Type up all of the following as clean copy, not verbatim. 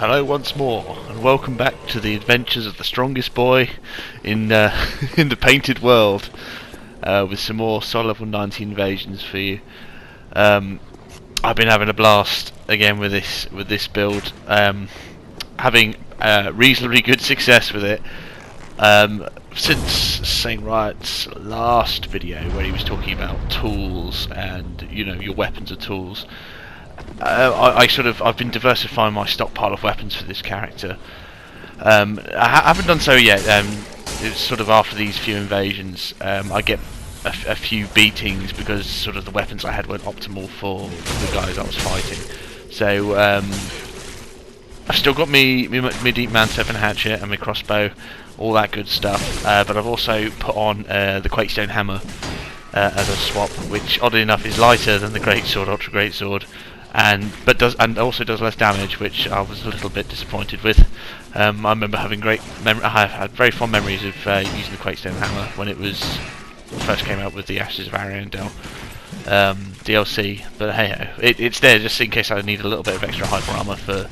Hello once more, and welcome back to the adventures of the strongest boy in in the painted world, with some more Sol level 90 invasions for you. I've been having a blast again with this build, having reasonably good success with it since Saint Riot's last video, where he was talking about tools and your weapons are tools. I've been diversifying my stockpile of weapons for this character. I haven't done so yet. It's sort of after these few invasions, I get a few beatings because sort of the weapons I had weren't optimal for the guys I was fighting. So I've still got me deep man 7 hatchet and my crossbow, all that good stuff. But I've also put on the Quakestone hammer as a swap, which oddly enough is lighter than the greatsword, ultra greatsword. And also does less damage, which I was a little bit disappointed with. I remember having I have had very fond memories of using the Quakestone hammer when it was first came out with the Ashes of Aerion DLC. But hey, it's there just in case I need a little bit of extra hyper armor for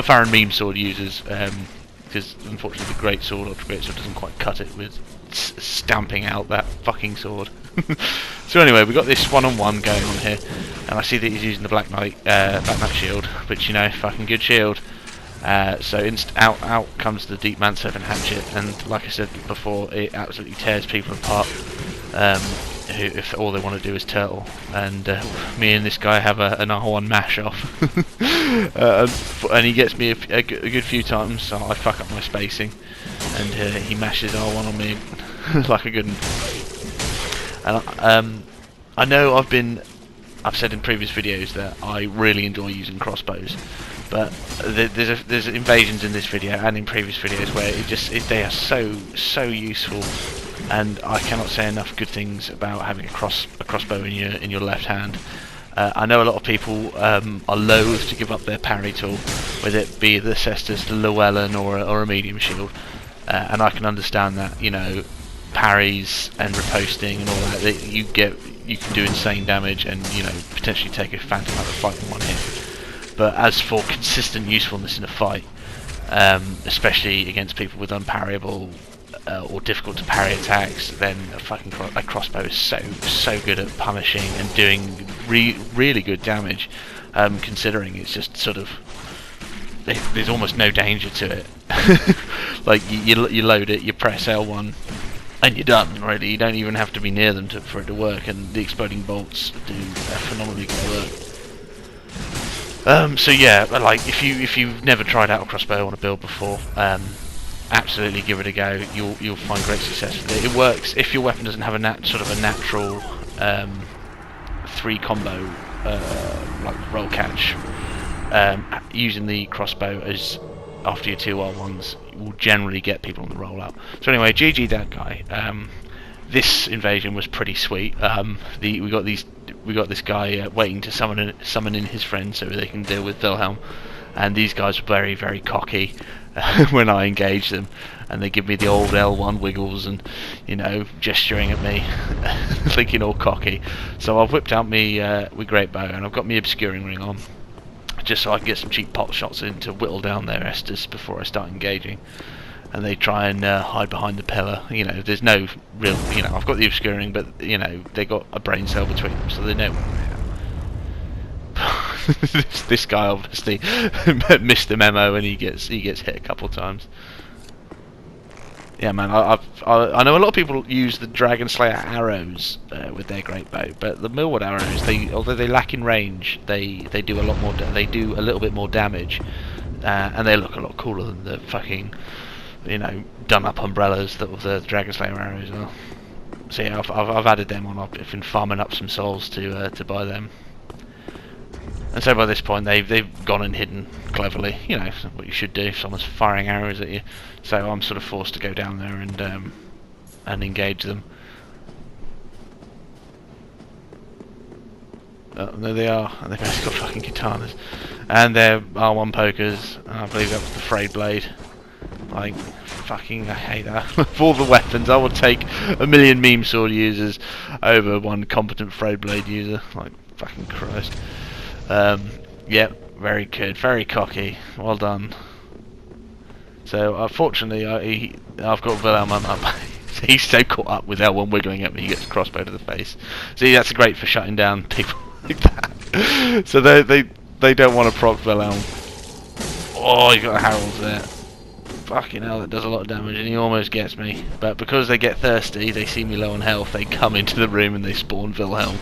Farron meme sword users, because unfortunately the greatsword, ultra greatsword, doesn't quite cut it with stamping out that fucking sword. So anyway, we got this one-on-one going on here, and I see that he's using the Black Knight shield, which fucking good shield. So out comes the Deep Man 7 hatchet, and like I said before, it absolutely tears people apart. If all they want to do is turtle, and me and this guy have an R1 mash off, and he gets me a good few times, so I fuck up my spacing, and he mashes R1 on me like a good one. And I know I've said in previous videos that I really enjoy using crossbows, but there's invasions in this video and in previous videos where they are so useful, and I cannot say enough good things about having a crossbow in your left hand. I know a lot of people are loath to give up their parry tool, whether it be the Cestus, the Llewellyn, or a medium shield, and I can understand that. Parries and riposting and all that you can do insane damage and potentially take a phantom out of the fight in one hit. But as for consistent usefulness in a fight, especially against people with unparryable or difficult to parry attacks, then a crossbow is so good at punishing and doing really good damage, considering it's just sort of there's almost no danger to it. Like you load it, you press L1, and you're done. Really, you don't even have to be near them for it to work, and the exploding bolts do phenomenally good work. So yeah, like if you've never tried out a crossbow on a build before, absolutely give it a go. You'll find great success with it. It works if your weapon doesn't have a natural 3 combo like roll catch. Using the crossbow as after your 2 R1s will generally get people on the rollout. So anyway, GG that guy. This invasion was pretty sweet. We got this guy waiting to summon in his friends so they can deal with Wilhelm, and these guys were very, very cocky when I engaged them, and they give me the old L1 wiggles and gesturing at me, thinking all cocky. So I've whipped out me great bow, and I've got me obscuring ring on, just so I can get some cheap pot shots in to whittle down their Estus before I start engaging. And they try and hide behind the pillar. There's no real. I've got the obscuring, but they got a brain cell between them, so they know where I am. This guy obviously missed the memo, and he gets hit a couple times. Yeah, man. I know a lot of people use the Dragon Slayer arrows with their great bow, but the Millwood arrows, although they lack in range, they do a lot more. They do a little bit more damage, and they look a lot cooler than the fucking done up umbrellas that the Dragon Slayer arrows are. So yeah, I've added them on. I've been farming up some souls to buy them. And so by this point they've gone and hidden cleverly. What you should do if someone's firing arrows at you. So I'm sort of forced to go down there and engage them. There they are, and they've both got fucking katanas, and they're R1 pokers. And I believe that was the frayed blade. Like, fucking, I hate that. Of all the weapons, I would take a million meme sword users over one competent frayed blade user. Like, fucking Christ. Yeah, Very good, very cocky. Well done. So unfortunately, I've got Wilhelm on my base. He's so caught up with L1 wiggling at me, he gets a crossbow to the face. See, that's great for shutting down people like that. So they don't want to proc Wilhelm. Oh, you got a Harold's there. Fucking hell, that does a lot of damage, and he almost gets me. But because they get thirsty, they see me low on health, they come into the room and they spawn Wilhelm.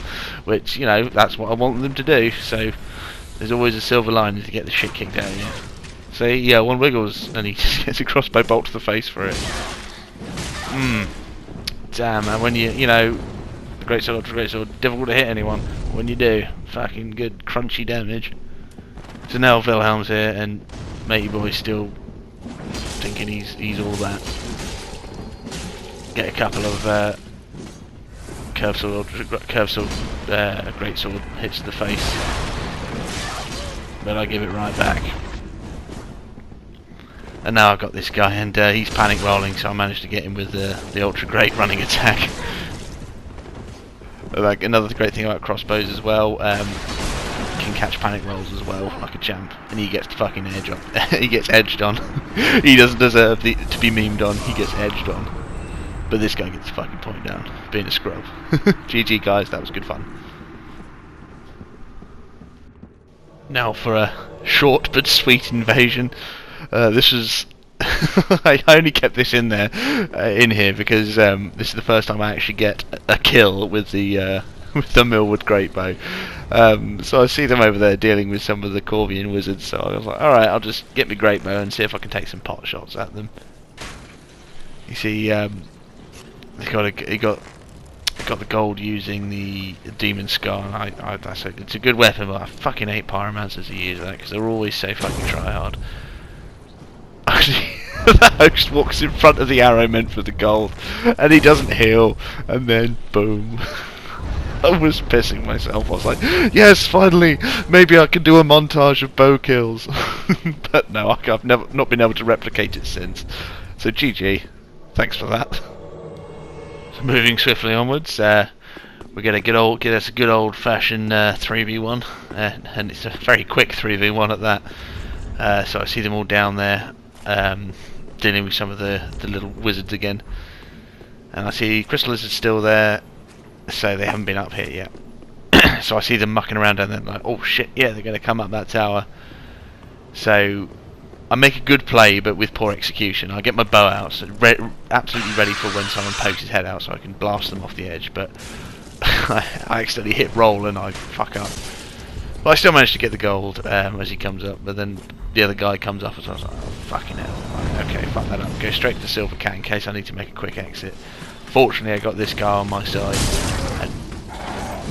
Which, you know, that's what I want them to do, so there's always a silver lining to get the shit kicked out of you. See, yeah, one wiggles, and he just gets a crossbow bolt to the face for it. Damn, man, when you know, great sword, difficult to hit anyone. When you do, fucking good, crunchy damage. So now Wilhelm's here, and matey boy's still thinking he's all that. Get a couple of curved sword, great sword hits to the face, but I give it right back. And now I've got this guy, and he's panic rolling, so I managed to get him with the ultra great running attack. Like another great thing about crossbows as well, can catch panic rolls as well, like a champ, and he gets the fucking edge on. He gets edged on. He doesn't deserve to be memed on. He gets edged on. But this guy gets the fucking point down, being a scrub. GG guys, that was good fun. Now for a short but sweet invasion. This was I only kept this in there, in here because this is the first time I actually get a kill with the Millwood Greatbow. So I see them over there dealing with some of the Corvian wizards. So I was like, all right, I'll just get my Greatbow and see if I can take some pot shots at them. You see, he got the gold using the Demon Scar. And I said it's a good weapon, but I fucking hate pyromancers who use that because they're always so fucking tryhard. The host walks in front of the arrow meant for the gold, and he doesn't heal, and then boom. I was pissing myself. I was like, yes, finally, maybe I can do a montage of bow kills. But no, I've not been able to replicate it since. So GG, thanks for that. So moving swiftly onwards, we're gonna get us a good old-fashioned 3v1, and it's a very quick 3v1 at that. So I see them all down there. Dealing with some of the little wizards again, and I see Crystal Lizard's still there, so they haven't been up here yet. So I see them mucking around down there, like, oh shit, yeah, they're going to come up that tower. So I make a good play, but with poor execution. I get my bow out, so absolutely ready for when someone pokes his head out, so I can blast them off the edge. But I accidentally hit roll and I fuck up. But I still managed to get the gold as he comes up, but then the other guy comes up and I was like, oh fucking hell. Right, okay, fuck that up. Go straight to the silver cat in case I need to make a quick exit. Fortunately I got this guy on my side, and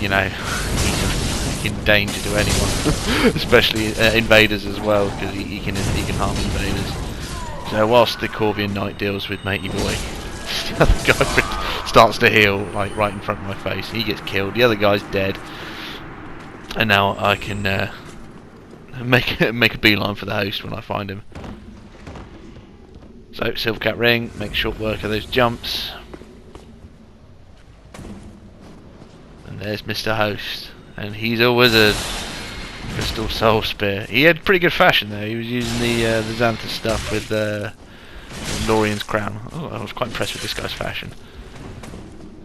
you know, he's in danger to anyone. Especially invaders as well, because he can harm invaders. So whilst the Corvian Knight deals with matey boy, the other guy starts to heal like right in front of my face. He gets killed, the other guy's dead. And now I can make a beeline for the host when I find him. So silver cat ring, make short work of those jumps. And there's Mr. Host, and he's a wizard. Crystal Soul Spear. He had pretty good fashion there. He was using the Xanthus stuff with Lorian's crown. Oh, I was quite impressed with this guy's fashion.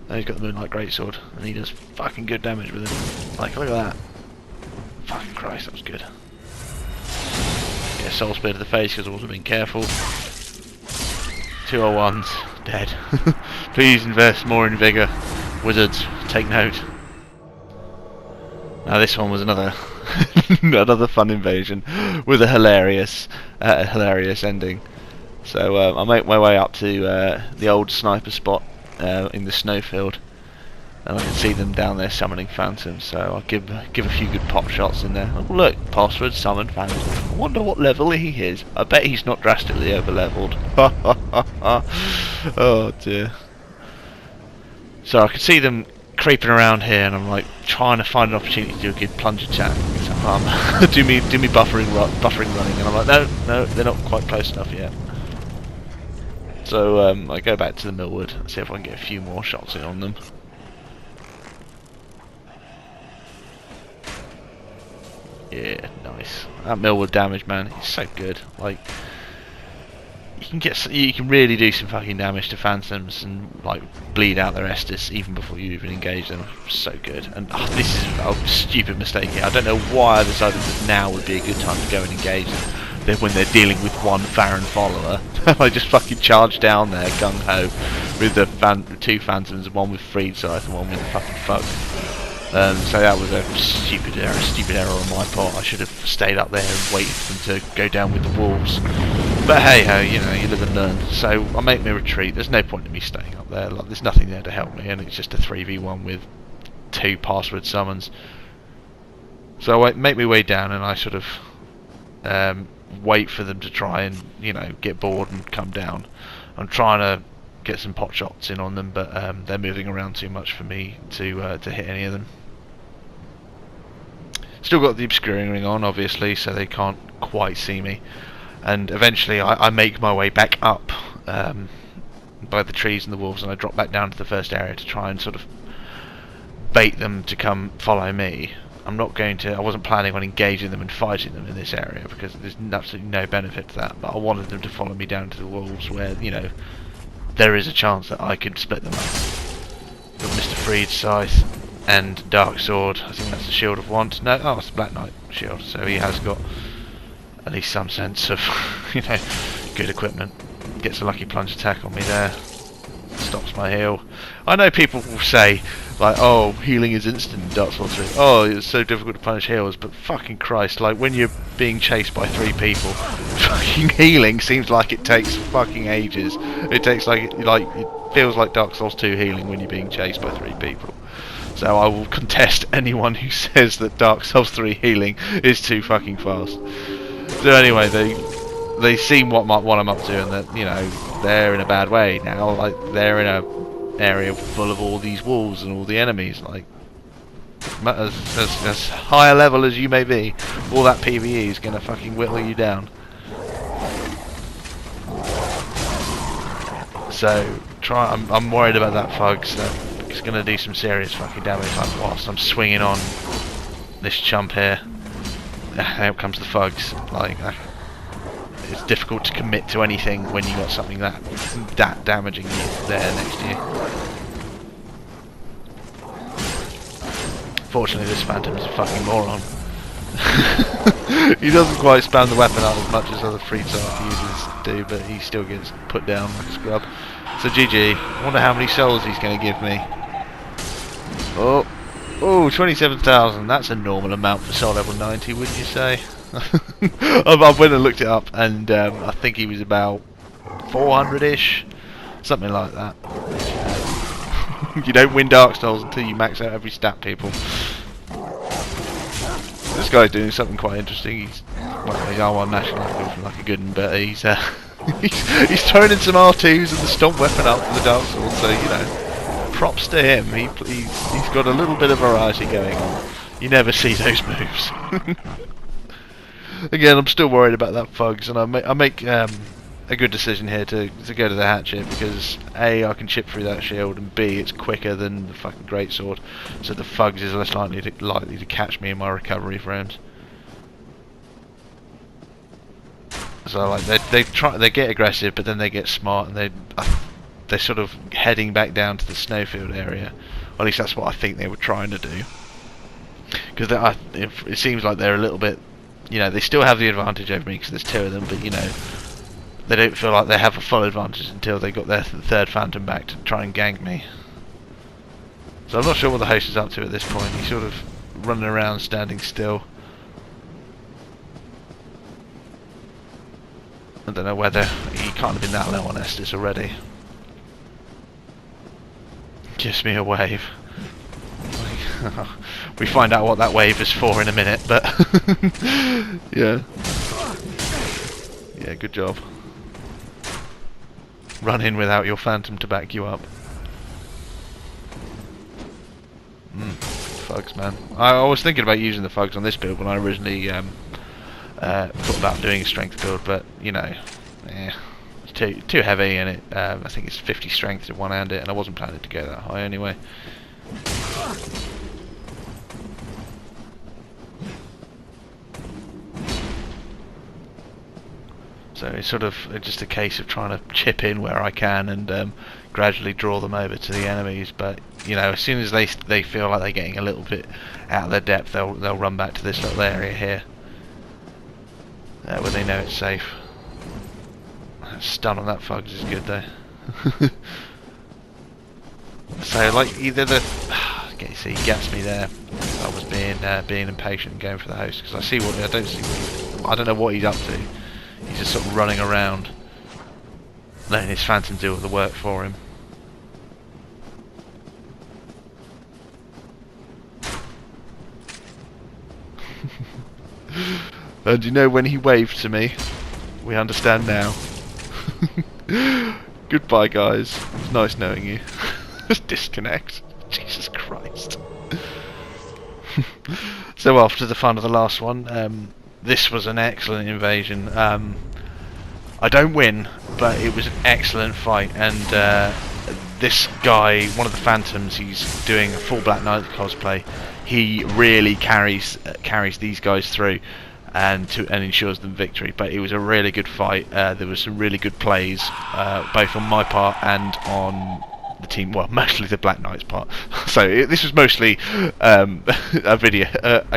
Now he's got the Moonlight Greatsword, and he does fucking good damage with it. Like, look at that. Fucking Christ, that was good. Get a Soul Spear to the face because I wasn't being careful. 201s, dead. Please invest more in vigour. Wizards, take note. Now this one was another another fun invasion with a hilarious ending. So I make my way up to the old sniper spot in the snowfield, and I can see them down there summoning phantoms. So I'll give a few good pop shots in there. Oh, look, password summon phantom. I wonder what level he is. I bet he's not drastically over leveled. Oh dear. So I can see them creeping around here, and I'm like trying to find an opportunity to do a good plunge attack. So, do me buffering running, and I'm like, no, they're not quite close enough yet. So I go back to the Millwood and see if I can get a few more shots in on them. Yeah, nice. That Millwood damage, man, it's so good. Like, you can really do some fucking damage to phantoms and like bleed out their Estus even before you even engage them. So good. And this is a stupid mistake here. I don't know why I decided that now would be a good time to go and engage them. Then when they're dealing with one Farron follower, I just fucking charge down there gung ho with the two phantoms, one with freed scythe and one with the fucking fuck. So that was a stupid error on my part. I should have stayed up there and waited for them to go down with the wolves. But hey ho, you know, you live and learn. So I make me retreat. There's no point in me staying up there. Like, there's nothing there to help me, and it's just a 3v1 with 2 password summons. So I make my way down, and I sort of wait for them to try and, you know, get bored and come down. I'm trying to get some pot shots in on them, but they're moving around too much for me to hit any of them. Still got the obscuring ring on, obviously, so they can't quite see me. And eventually I make my way back up by the trees and the wolves, and I drop back down to the first area to try and sort of bait them to come follow me. I wasn't planning on engaging them and fighting them in this area because there's absolutely no benefit to that, but I wanted them to follow me down to the wolves where, you know, there is a chance that I could split them up. Got Mr. Freed's Scythe and Dark Sword. I think that's the Shield of Want. No, oh, it's the Black Knight shield, so he has got at least some sense of, you know, good equipment. Gets a lucky plunge attack on me there. Stops my heal. I know people will say, like, oh, healing is instant in Dark Souls 3. Oh, it's so difficult to punish heals, but fucking Christ, like, when you're being chased by 3 people, fucking healing seems like it takes fucking ages. It takes it feels like Dark Souls 2 healing when you're being chased by 3 people. So I will contest anyone who says that Dark Souls 3 healing is too fucking fast. So anyway, they see what I'm up to, and that, you know, they're in a bad way now. Like, they're in a area full of all these wolves and all the enemies. Like, as high a level as you may be, all that PvE is gonna fucking whittle you down. So I'm worried about that fug. So it's gonna do some serious fucking damage. Like, whilst I'm swinging on this chump here, out comes the fugs. Like, it's difficult to commit to anything when you got something that damaging you there next to you. Fortunately, this Phantom's a fucking moron. He doesn't quite spam the weapon out as much as other free scythe users do, but he still gets put down like a scrub. So GG. I wonder how many souls he's going to give me. Oh, 27,000. That's a normal amount for soul level 90, wouldn't you say? I went and looked it up, and I think he was about 400-ish, something like that. You don't win Dark Souls until you max out every stat, people. This guy's doing something quite interesting. He's R1 national, looking like a good one, but he's throwing in some R2s and the stomp weapon up for the Dark Souls. So, you know, props to him. He's got a little bit of variety going on. You never see those moves. Again, I'm still worried about that Fugs, and I make a good decision here to go to the hatchet, because A, I can chip through that shield, and B, it's quicker than the fucking greatsword, so the Fugs is less likely to catch me in my recovery frames. So like they get aggressive, but then they get smart, and they're sort of heading back down to the snowfield area. Or at least that's what I think they were trying to do, because it seems like they're a little bit. You know, they still have the advantage over me because there's 2 of them, but, you know, they don't feel like they have a full advantage until they got their 3rd Phantom back to try and gank me. So I'm not sure what the host is up to at this point. He's sort of running around, standing still. I don't know whether he can't have been that low on Estus already. Gives me a wave. We find out what that wave is for in a minute, but yeah, good job. Run in without your Phantom to back you up. Fugs, man. I was thinking about using the Fugs on this build when I originally thought about doing a strength build, but, you know, it's too heavy, and it I think it's 50 strength to one-hand it, and I wasn't planning to go that high anyway. So it's sort of just a case of trying to chip in where I can and gradually draw them over to the enemies. But you know, as soon as they feel like they're getting a little bit out of their depth, they'll run back to this little area here where they know it's safe. Stun on that Fugs is good though. So like either the okay, see, he gets me there. I was being impatient and going for the host because I don't know what he's up to. He's just sort of running around, letting his phantom do all the work for him. And you know, when he waved to me, we understand now. Goodbye, guys. It's nice knowing you. Just disconnect. Jesus Christ. So after the fun of the last one, this was an excellent invasion. I don't win, but it was an excellent fight, and this guy, one of the phantoms, he's doing a full Black Knight cosplay. He really carries these guys through and ensures them victory. But it was a really good fight. There was some really good plays, both on my part and on the team, well, mostly the Black Knight's part. So this was mostly a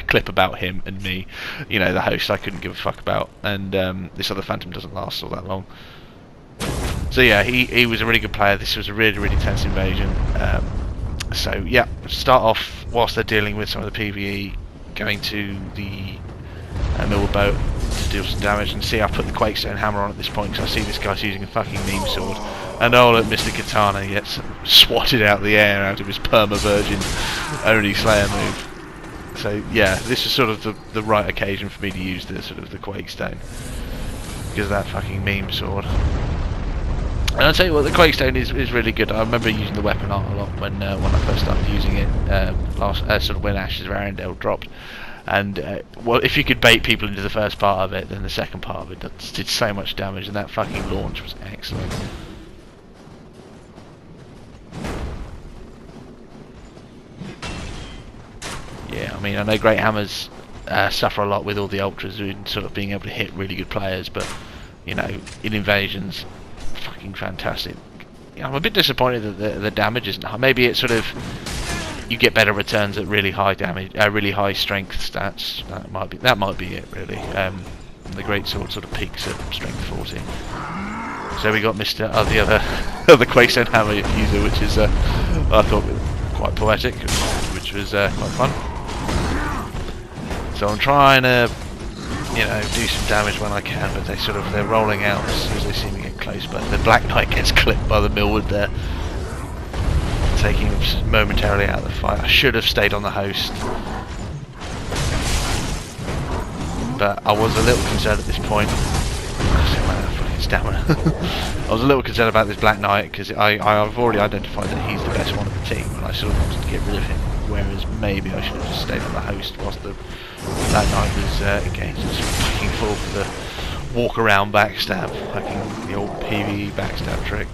clip about him and me. You know, the host I couldn't give a fuck about, and this other Phantom doesn't last all that long. So yeah, he was a really good player. This was a really, really tense invasion. So yeah, start off whilst they're dealing with some of the PvE, going to the Millwood boat to deal some damage, and see I put the Quakestone hammer on at this point because I see this guy's using a fucking meme sword, and oh look, Mr. Katana gets swatted out of the air out of his perma-virgin only Slayer move. So yeah, this is sort of the right occasion for me to use the sort of the Quakestone because of that fucking meme sword. And I'll tell you what, the Quakestone is really good. I remember using the weapon art a lot when I first started using it, sort of when Ashes of Arendelle dropped. And well, if you could bait people into the first part of it, then the second part of it did so much damage, and that fucking launch was excellent. Yeah, I mean, I know Great Hammers suffer a lot with all the ultras and sort of being able to hit really good players, but you know, in invasions, fucking fantastic. You know, I'm a bit disappointed that the damage isn't high. Maybe it's sort of you get better returns at really high damage, really high strength stats. That might be it really. The great sword sort of peaks at strength 40. So we got Mr. The other Quakestone hammer user, which is I thought quite poetic, which was quite fun. So I'm trying to, you know, do some damage when I can, but they're rolling out as soon as they see me get close. But the Black Knight gets clipped by the Millwood there, taking him momentarily out of the fight. I should have stayed on the host, but I was a little concerned at this point. Stamina. I was a little concerned about this Black Knight because I've already identified that he's the best one of the team, and I sort of wanted to get rid of him. Whereas maybe I should have just stayed on the host whilst the Black Knight was engaged. Just fucking full for the walk around backstab, fucking the old PvE backstab trick,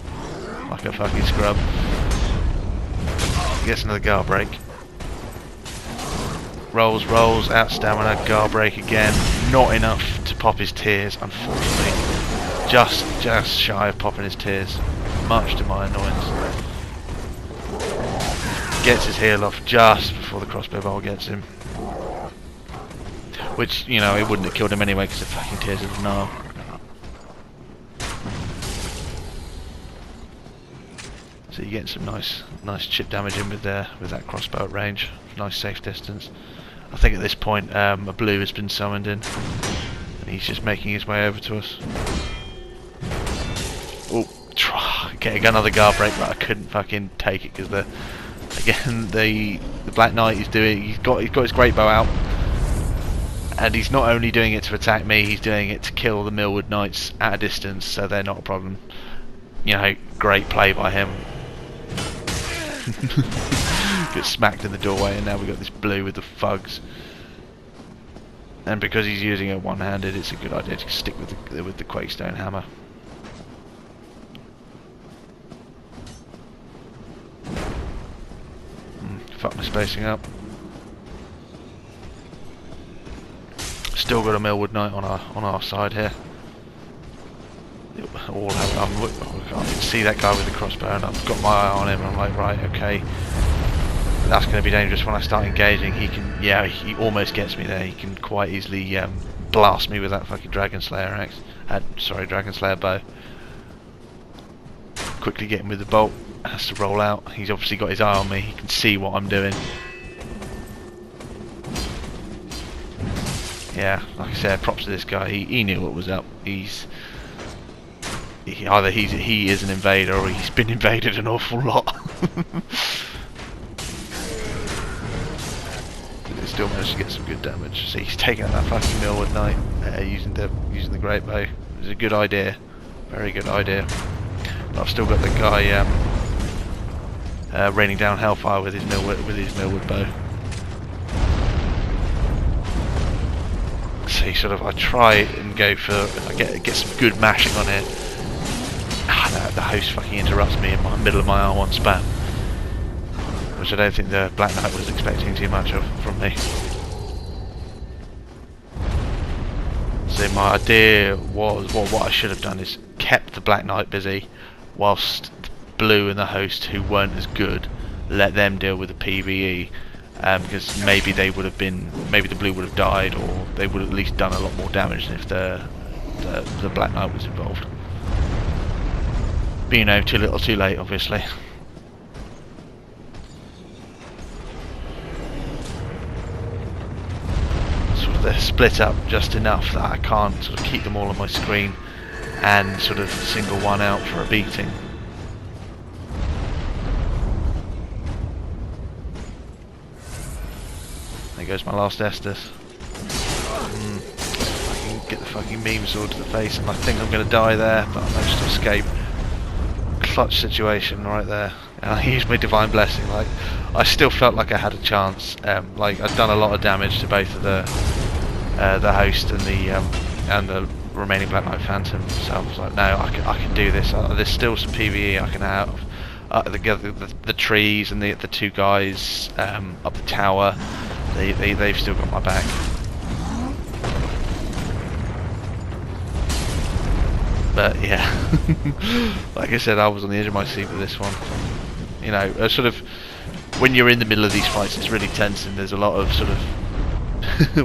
like a fucking scrub. Gets another guard break. Rolls, out stamina, guard break again. Not enough to pop his tears, unfortunately. Just shy of popping his tears, much to my annoyance. Gets his heel off just before the crossbow bolt gets him. Which, you know, it wouldn't have killed him anyway because the fucking tears of Nar. So you get some nice chip damage in with that crossbow at range. Nice safe distance. I think at this point a blue has been summoned in, and he's just making his way over to us. Oh, getting another guard break, but I couldn't fucking take it because the Black Knight he's got his great bow out, and he's not only doing it to attack me, he's doing it to kill the Millwood Knights at a distance, so they're not a problem. You know, great play by him. Gets smacked in the doorway, and now we've got this blue with the Fugs. And because he's using it one-handed, it's a good idea to stick with the Quakestone hammer. Fuck my spacing up. Still got a Millwood Knight on our side here. all out. I can see that guy with the crossbow, and I've got my eye on him. I'm like, right, okay, that's going to be dangerous when I start engaging. He can, yeah, he almost gets me there. He can quite easily blast me with that fucking Dragon Slayer axe. Sorry, Dragon Slayer bow. Quickly get him with the bolt. Has to roll out. He's obviously got his eye on me. He can see what I'm doing. Yeah, like I said, props to this guy. He knew what was up. Either he is an invader, or he's been invaded an awful lot. Still managed to get some good damage. So he's taking out that fucking Millwood Knight using the great bow. It was a good idea, very good idea. But I've still got the guy raining down hellfire with his Millwood bow. So I try and go for, I get some good mashing on it. The host fucking interrupts me in the middle of my R1 spam, which I don't think the Black Knight was expecting too much of from me. So my idea was, what I should have done is kept the Black Knight busy, whilst the Blue and the host, who weren't as good, let them deal with the PvE. Because maybe they would have been, maybe the Blue would have died, or they would have at least done a lot more damage than if the Black Knight was involved. But you know, too little too late, obviously. Sort of they're split up just enough that I can't sort of keep them all on my screen and sort of single one out for a beating. There goes my last Estus. I can get the fucking meme sword to the face, and I think I'm going to die there, but I managed to escape. Clutch situation right there. And I used my Divine Blessing. Like, I still felt like I had a chance. Like, I'd done a lot of damage to both of the host and the remaining Black Knight Phantom. So I was like, no, I can do this. There's still some PvE I can have. The trees and the two guys up the tower. They've still got my back. But yeah, like I said, I was on the edge of my seat with this one. You know, sort of when you're in the middle of these fights, it's really tense, and there's a lot of sort of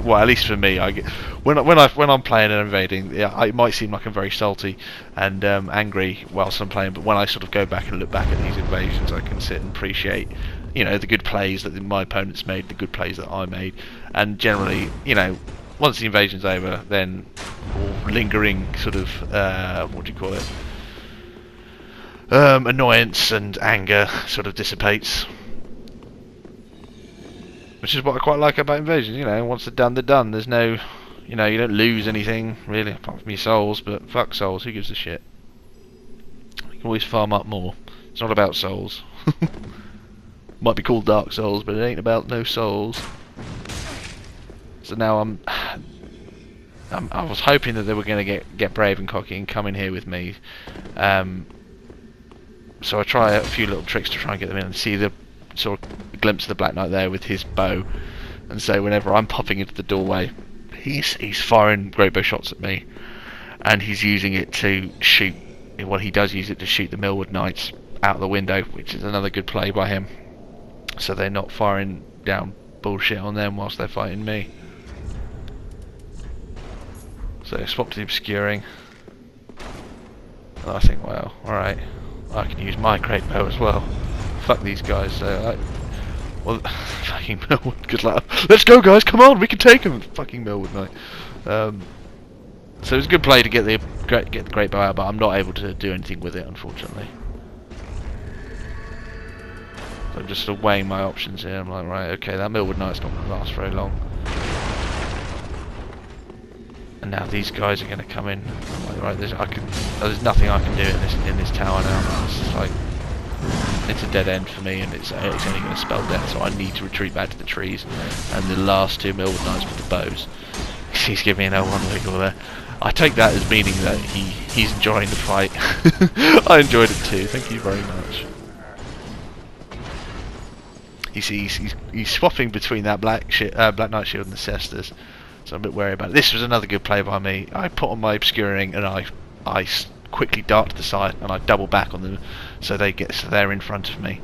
well, at least for me, I get when I'm playing and invading, yeah, it might seem like I'm very salty and angry whilst I'm playing, but when I sort of go back and look back at these invasions, I can sit and appreciate, you know, the good plays that my opponents made, the good plays that I made, and generally, you know, once the invasion's over, then all lingering sort of what do you call it? Annoyance and anger sort of dissipates. Which is what I quite like about invasions, you know, once they're done, they're done. There's no, you know, you don't lose anything, really, apart from your souls, but fuck souls, who gives a shit? You can always farm up more. It's not about souls. Might be called Dark Souls, but it ain't about no souls. So now I was hoping that they were going to get brave and cocky and come in here with me. So I try a few little tricks to try and get them in and see the sort of glimpse of the Black Knight there with his bow, and so whenever I'm popping into the doorway, he's firing great bow shots at me, and he's using it to shoot. Well, he does use it to shoot the Millwood Knights out of the window, which is another good play by him. So they're not firing down bullshit on them whilst they're fighting me. So I swapped the obscuring, and I think, well, alright, I can use my great bow as well. Fuck these guys. So well, fucking Millwood, good luck. Let's go, guys! Come on, we can take him. Fucking Millwood Knight. So it was a good play to get the great bow out, but I'm not able to do anything with it, unfortunately. So I'm just sort of weighing my options here. I'm like, right, okay, that Millwood Knight's not going to last very long. And now these guys are going to come in. I'm like, right, there's nothing I can do in this tower now. It's just like, it's a dead end for me, and it's only going to spell death, so I need to retreat back to the trees. And the last two Millwood Knights with the bows. He's giving me an L1 wiggle there. I take that as meaning that he's enjoying the fight. I enjoyed it too, thank you very much. He's swapping between that Black Knight Shield and the Cestus, so I'm a bit wary about it. This was another good play by me. I put on my obscuring and I quickly dart to the side and I double back on them so they're in front of me.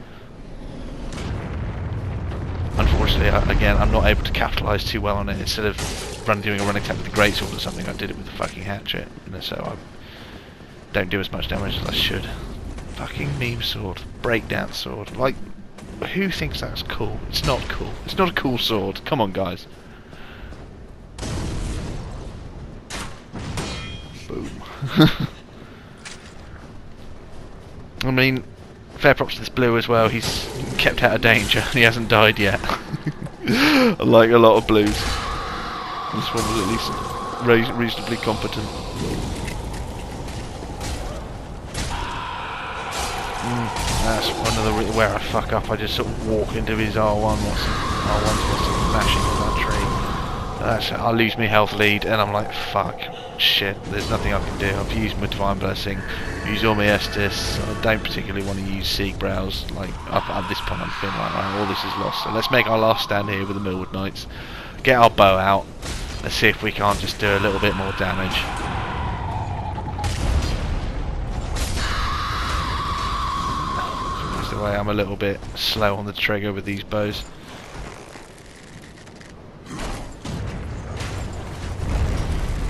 Unfortunately, again, I'm not able to capitalise too well on it. Instead of doing a run attack with the greatsword or something, I did it with the fucking hatchet, so I don't do as much damage as I should. Fucking meme sword, breakdown sword. Like, who thinks that's cool? It's not cool. It's not a cool sword. Come on, guys. Boom. I mean, fair props to this blue as well. He's kept out of danger. He hasn't died yet. Like a lot of blues. This one was at least reasonably competent. That's one of the where I fuck up. I just sort of walk into his R1 whilst mashing on that tree. I'll lose my health lead, and I'm like, fuck, shit. There's nothing I can do. I've used my Divine Blessing, used all my Estus. I don't particularly want to use Sieg Brows. Like at this point, I'm feeling like, right, all this is lost. So let's make our last stand here with the Millwood Knights. Get our bow out. Let's see if we can't just do a little bit more damage. That's the way. I'm a little bit slow on the trigger with these bows.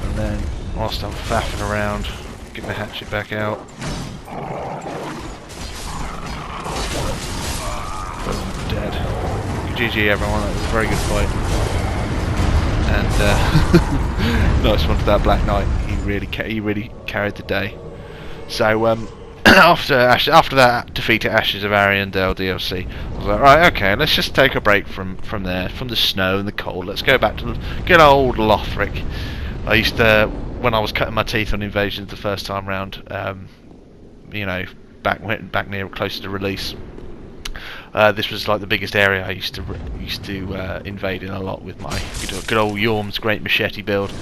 And then, whilst I'm faffing around, get the hatchet back out. Boom, dead. GG everyone, that was a very good fight. And nice one for that Black Knight. He really carried the day. So after that defeat at Ashes of Aerion DLC, I was like, right, okay, let's just take a break from there, from the snow and the cold. Let's go back to good old Lothric. I used to, when I was cutting my teeth on Invasions the first time round, you know, back near closer to release. This was like the biggest area I used to invade in a lot with my good old Yorm's great machete build,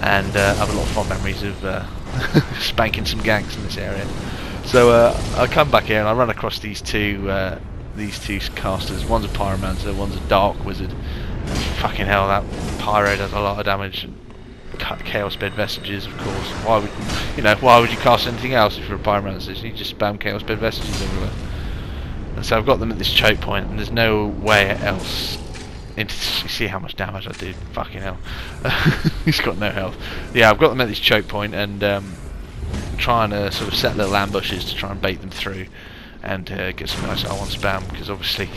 and I have a lot of fond memories of spanking some ganks in this area. So I come back here and I run across these two casters. One's a Pyromancer, one's a Dark Wizard. And fucking hell, that Pyro does a lot of damage. Cut Chaos Bed Vestiges, of course. Why would you cast anything else if you're a Pyromancer? You just spam Chaos Bed Vestiges everywhere. And so I've got them at this choke point, and there's no way else. You see how much damage I did? Fucking hell. He's got no health. Yeah, I've got them at this choke point, and trying to sort of set little ambushes to try and bait them through, and get some nice R1 spam, because obviously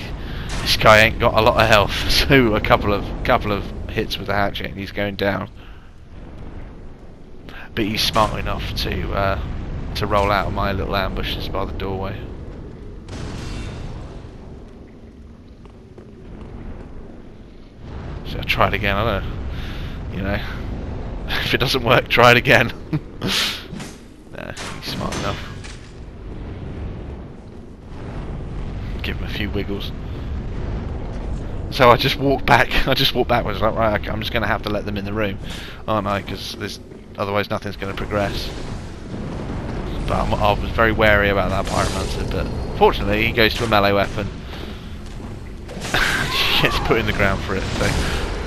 this guy ain't got a lot of health. So a couple of hits with the hatchet, and he's going down. But he's smart enough to roll out of my little ambushes by the doorway. So I try it again. I don't know, you know, if it doesn't work, try it again. Nah, he's smart enough. Give him a few wiggles. So I just walk back. I just walk backwards. Like, right, okay, I'm just going to have to let them in the room, aren't I? Because otherwise nothing's going to progress. But I was very wary about that Pyromancer. But fortunately, he goes to a melee weapon. Gets put in the ground for it. So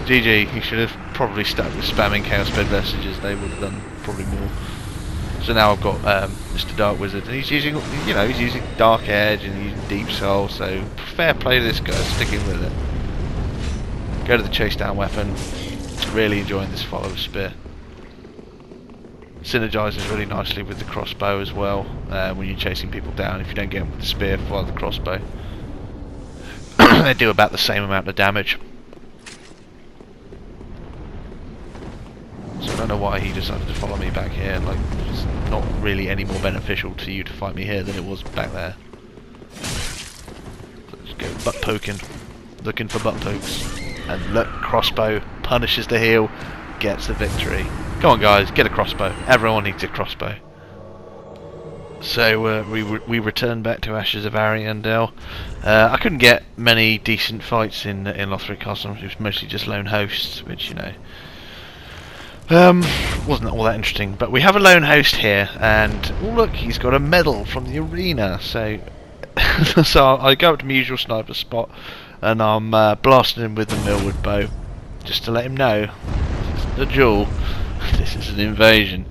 GG. He should have probably stuck with spamming Chaos Bed Vestiges. They would have done probably more. So now I've got Mr. Dark Wizard, and he's using, you know, he's using Dark Edge and he's using Deep Soul. So fair play to this guy, sticking with it. Go to the chase down weapon. Really enjoying this follow spear. Synergises really nicely with the crossbow as well. When you're chasing people down, if you don't get them with the spear, follow the crossbow. They do about the same amount of damage. So I don't know why he decided to follow me back here. Like, it's not really any more beneficial to you to fight me here than it was back there. Let's go butt poking, looking for butt pokes, and look, crossbow punishes the heal, gets the victory. Come on, guys, get a crossbow. Everyone needs a crossbow. So we returned back to Ashes of Aerion. I couldn't get many decent fights in Lothric Castle. It was mostly just lone hosts, which, you know, wasn't all that interesting. But we have a lone host here, and oh, look, he's got a medal from the arena. So so I go up to my usual sniper spot, and I'm blasting him with the Millwood bow, just to let him know this isn't a duel, this is an invasion.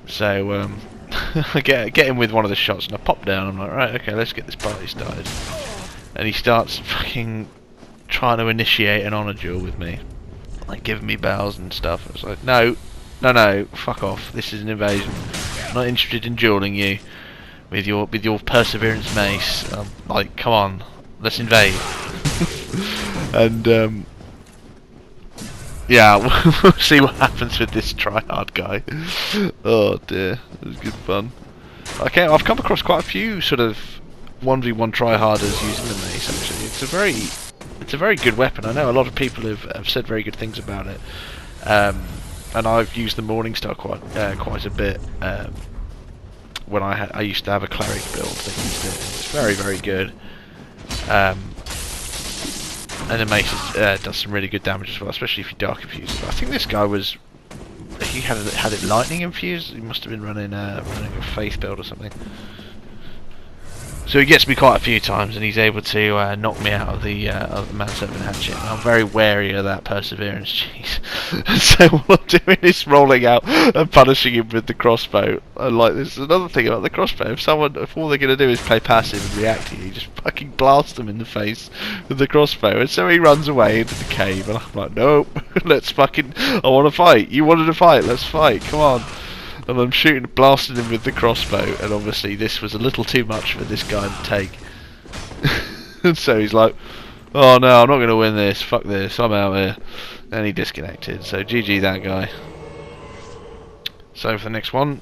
So I get him with one of the shots and I pop down. I'm like, right, okay, let's get this party started. And he starts fucking trying to initiate an honour duel with me, like giving me bells and stuff. I was like, no, fuck off. This is an invasion. I'm not interested in dueling you with your perseverance mace. Like, come on, let's invade. And yeah, we'll see what happens with this tryhard guy. Oh dear, it was good fun. Okay, I've come across quite a few sort of 1v1 tryharders using the mace. Actually, it's a very good weapon. I know a lot of people have said very good things about it, and I've used the Morningstar quite a bit. When I used to have a cleric build that used it. It's very good. And the mace does some really good damage as well, especially if you dark infuse it. I think this guy he had it lightning infused. He must have been running a faith build or something. So he gets me quite a few times, and he's able to knock me out of the manservant hatchet. And I'm very wary of that perseverance cheese. So what I'm doing is rolling out and punishing him with the crossbow. And like, this is another thing about the crossbow. If all they're going to do is play passive and react to you just fucking blast them in the face with the crossbow. And so he runs away into the cave, and I'm like, nope, let's fucking, I want to fight. You wanted to fight, let's fight, come on. And I'm blasting him with the crossbow, and obviously this was a little too much for this guy to take. And so he's like, oh no, I'm not going to win this, fuck this, I'm out here. And he disconnected, so GG that guy. So for the next one,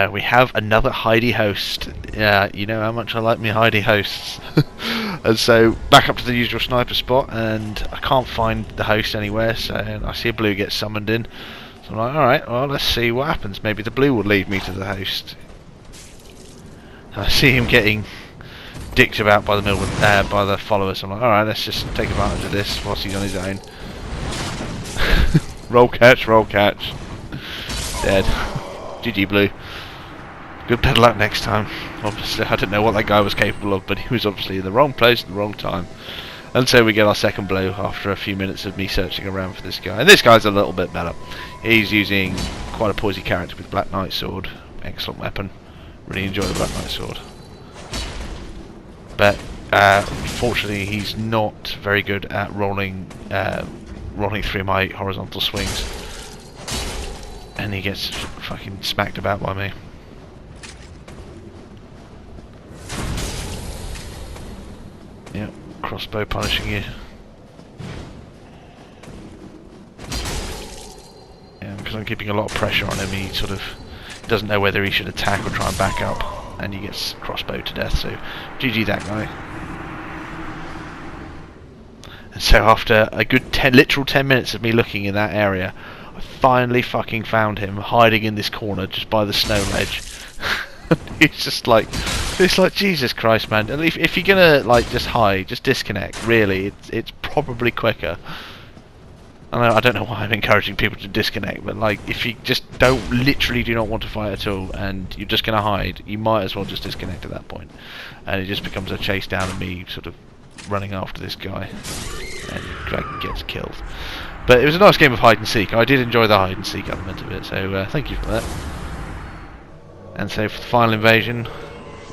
we have another Heidi host. Yeah, you know how much I like me Heidi hosts. And so back up to the usual sniper spot, and I can't find the host anywhere, so I see a blue get summoned in. So I'm like, alright, well, let's see what happens. Maybe the blue will lead me to the host. And I see him getting dicked about by the Millwood, by the followers. I'm like, alright, let's just take advantage of this whilst he's on his own. Roll catch. Dead. GG blue. Good better luck next time. Obviously, I don't know what that guy was capable of, but he was obviously in the wrong place at the wrong time. And so we get our second blue after a few minutes of me searching around for this guy. And this guy's a little bit better. He's using quite a poisey character with Black Knight sword. Excellent weapon. Really enjoy the Black Knight sword. But fortunately, he's not very good at rolling through my horizontal swings. And he gets fucking smacked about by me. Yep. Crossbow punishing you. Yeah, because I'm keeping a lot of pressure on him, he sort of doesn't know whether he should attack or try and back up, and he gets crossbowed to death, so GG that guy. And so after a good literal 10 minutes of me looking in that area, I finally fucking found him hiding in this corner just by the snow ledge. He's just like, it's like, Jesus Christ, man. At least if you're gonna like just hide, just disconnect. Really, it's probably quicker. I don't know why I'm encouraging people to disconnect, but like, if you just literally do not want to fight at all, and you're just gonna hide, you might as well just disconnect at that point. And it just becomes a chase down of me sort of running after this guy, and Dragon gets killed. But it was a nice game of hide and seek. I did enjoy the hide and seek element of it, so thank you for that. And so for the final invasion,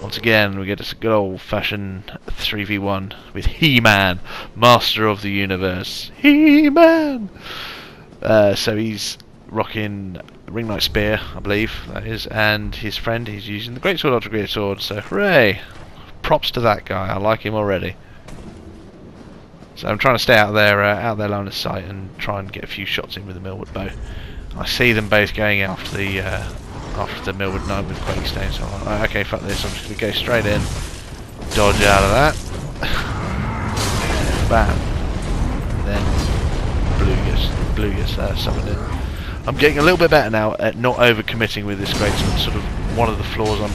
once again we get a good old-fashioned 3v1 with He-Man, Master of the Universe. He-Man! So he's rocking Ring Knight Spear, I believe that is, and his friend, he's using the Greatsword Ultra Greatsword, so hooray! Props to that guy, I like him already. So I'm trying to stay out there line of sight, and try and get a few shots in with the Millwood bow. I see them both going after the Millwood Knight with Quakestone, so I'm like, okay, fuck this, I'm just going to go straight in, dodge out of that, bam, and then blue gets summoned in. I'm getting a little bit better now at not overcommitting with this Greatsword. Sort of one of the flaws I'm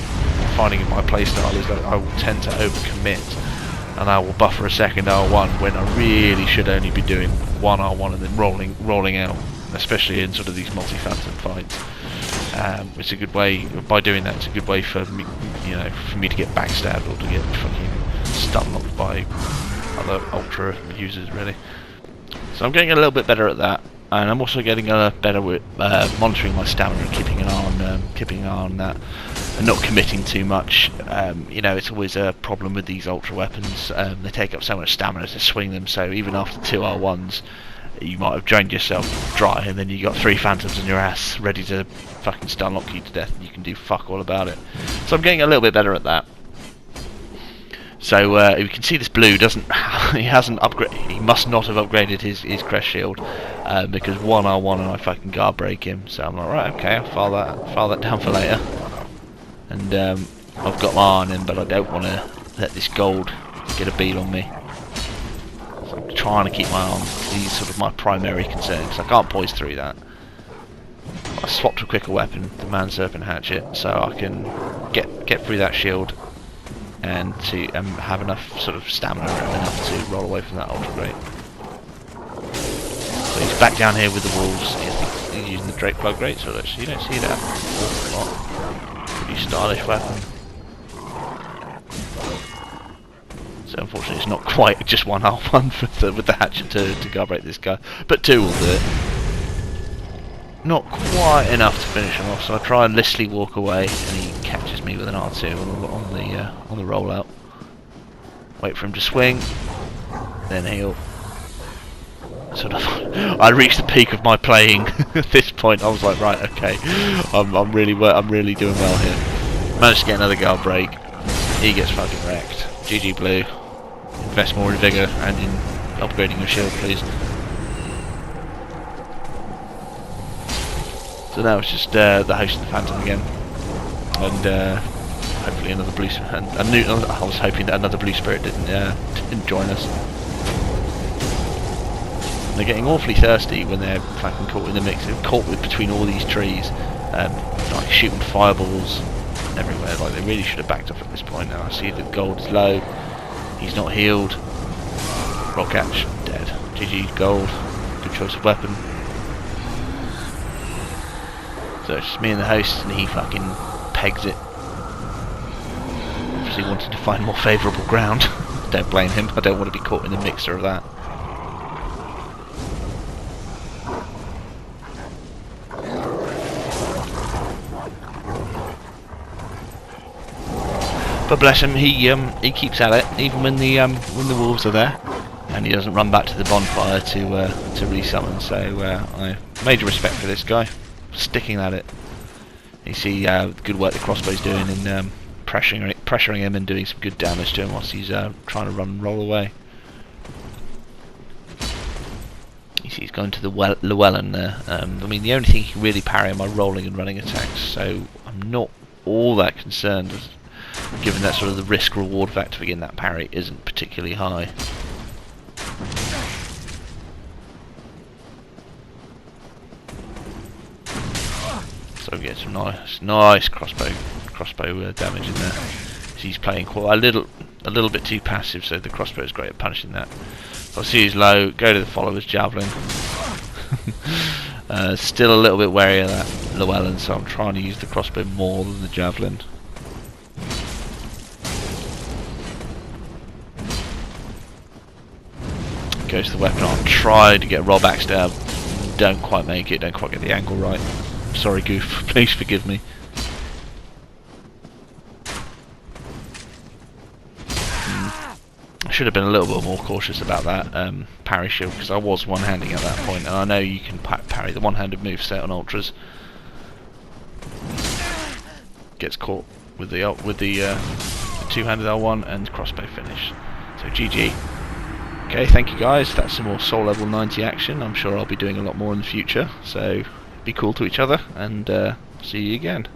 finding in my playstyle is that I will tend to overcommit, and I will buffer a second R1 when I really should only be doing one R1 and then rolling out, especially in sort of these multi-phantom fights. It's a good way, by doing that, it's a good way for me, for me to get backstabbed or to get fucking stun locked by other ultra users, really. So I'm getting a little bit better at that, and I'm also getting better with monitoring my stamina and keeping an eye on that. and not committing too much. You know, it's always a problem with these ultra weapons. They take up so much stamina to swing them, so even after 2 R1s, you might have drained yourself dry, and then you got 3 phantoms in your ass ready to fucking stun lock you to death, and you can do fuck all about it. So I'm getting a little bit better at that. So you can see this blue doesn't. He hasn't upgraded. He must not have upgraded his crest shield because 1 R1 and I fucking guard break him. So I'm like, right, okay, I'll file that down for later. And I've got my iron in, but I don't want to let this gold get a bead on me. So I'm trying to keep my arm. These sort of my primary concern, because I can't poise through that. I swapped a quicker weapon, the Man Serpent Hatchet, so I can get through that shield and to have enough sort of stamina enough to roll away from that ultra great. So he's back down here with the wolves. He's using the Drake Plug Great, so you don't see that awful lot. Pretty stylish weapon. So unfortunately it's not quite just 1 R1 with the hatchet to guard break this guy, but 2 will do it. Not quite enough to finish him off, so I try and listly walk away, and he catches me with an R2 on the rollout. Wait for him to swing, then he'll sort of. I reached the peak of my playing at this point. I was like, right, okay, I'm really doing well here. Managed to get another guard break. He gets fucking wrecked. GG Blue. Invest more in vigor and in upgrading your shield, please. So now it's just the host and the Phantom again, and hopefully another blue. I was hoping that another blue spirit didn't join us. And they're getting awfully thirsty when they're fucking caught in the mix. They're caught between all these trees, like shooting fireballs everywhere. Like they really should have backed off at this point. Now I see the gold is low. He's not healed. Rock catch, dead. GG gold. Good choice of weapon. So it's just me and the host, and he fucking pegs it. Obviously wanted to find more favourable ground. Don't blame him, I don't want to be caught in the mixer of that. But bless him, he keeps at it, even when the wolves are there, and he doesn't run back to the bonfire to resummon. So I major respect for this guy. Sticking at it. You see good work the crossbow's doing in pressuring him and doing some good damage to him whilst he's trying to run and roll away. You see he's going to the Llewellyn there. I mean, the only thing he can really parry are my rolling and running attacks, so I'm not all that concerned, given that sort of the risk-reward factor for getting that parry isn't particularly high. So we get some nice crossbow damage in there. So he's playing quite a little bit too passive, so the crossbow is great at punishing that. So I see he's low. Go to the follower's javelin. Still a little bit wary of that Llewellyn, so I'm trying to use the crossbow more than the javelin. Goes to the weapon arm. Try to get Rob axed out. Don't quite make it. Don't quite get the angle right. Sorry, Goof. Please forgive me. I should have been a little bit more cautious about that parry shield, because I was one-handing at that point, and I know you can parry the one-handed moveset on ultras. Gets caught with the two-handed L1 and crossbow finish. So GG. Okay, thank you guys. That's some more Soul Level 90 action. I'm sure I'll be doing a lot more in the future. So be cool to each other, and see you again.